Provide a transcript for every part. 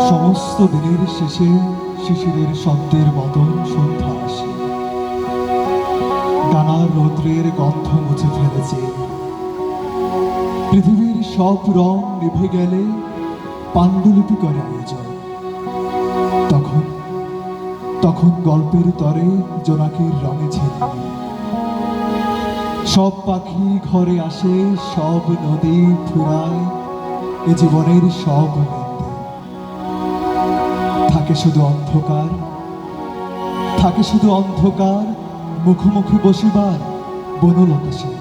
সমস্ত দিনের শেষে শিশিরের শব্দের মতন সন্ধ্যা আসে। ডানার রৌদ্রের গন্ধ মুছে ফেলেছে। পৃথিবীর সব রং নিভে গেলে পাণ্ডুলিপি করে আয়োজন। তখন তখন গল্পের তরে জোনাকির রঙে ছেলে সব পাখি ঘরে আসে, সব নদী ফুরায় এ জীবনের সব লেনদেন। থাকে শুধু অন্ধকার, থাকে শুধু অন্ধকার, মুখোমুখি বসিবার বনলতা সে।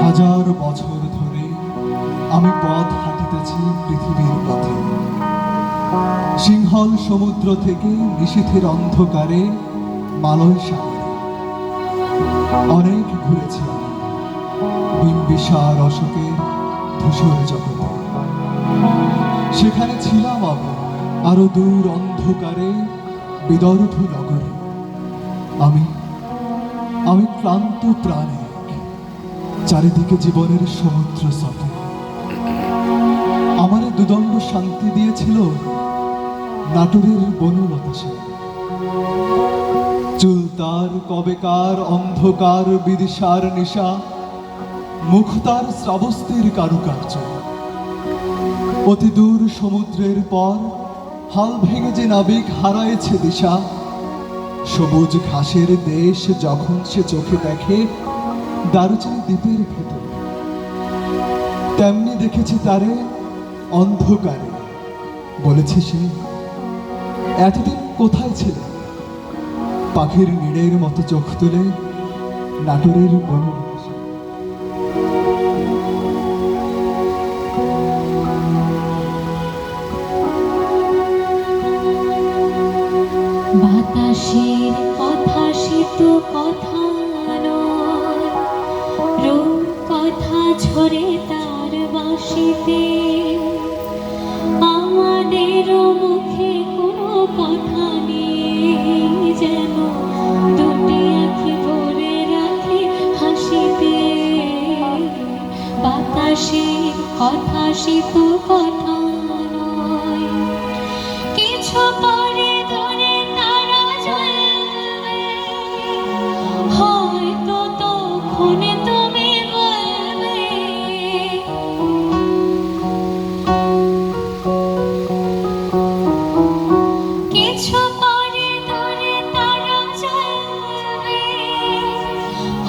হাজার বছর ধরে আমি পথ হাঁটিতেছি পৃথিবীর পথে। সিংহল সমুদ্র থেকে নিশীথের অন্ধকারে মালয় সাগরে অনেক ঘুরেছি আমি বিম্বিসার অশোকের ধূসর জগতে। সেখানে ছিলাম আমি আরো দূর অন্ধকারে বিদর্ভ নগরে। আমি ক্লান্ত প্রাণে চারিদিকে জীবনের সমুদ্র স্রোতে। আমারে দুদণ্ড শান্তি দিয়েছিল নাটোরের বনলতা সে। চুল তার কবেকার অন্ধকার বিদিশার নিশা, মুখ তার শ্রাবস্তির কারুকার্য। অতি দূর সমুদ্রের পর হাল ভেঙে যে নাবিক হারায়েছে দিশা, সবুজ ঘাসের দেশ যখন সে চোখে দেখে দারুচিনি দ্বীপের ভেতর, তেমনি দেখেছি তারে অন্ধকারে। বলেছে সে, এতদিন কোথায় ছিল? পাখির নীড়ের মতো চোখ তুলে নাটোরের বনলতা সে। বাতাসের কথা শীত কথা নয়, রূপ কথা ঝরে তার বাঁশিতে। আমাদের মুখে কোনো কথা নেই, যেন দুটি আঁখি ভরে রাখে হাসিতে। বাতাসের কথা শীত কথা নয়, কিছু পরে ধরে তারা জ্বলবে, হয়তো তখন তুমি বলবে কিছু পরে ধরে তারা জ্বলবে,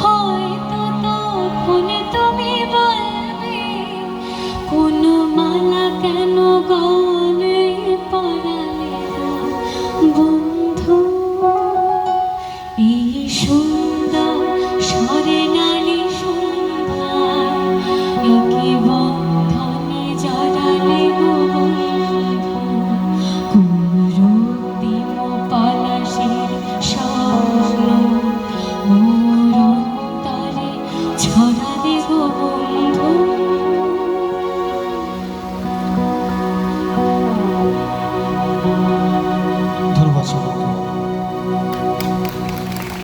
হয়তো তখন তুমি বলবে কোন মালা কেন গলে পরালে বন্ধু। এই সুন্দর স্বর্ণালী সন্ধ্যায় একে বন্ধনে জড়ালে বন্ধু। কুরুক্তিম পলাশের স্বপ্ন মোর অন্তরে ছড়ালে দেব বন্ধু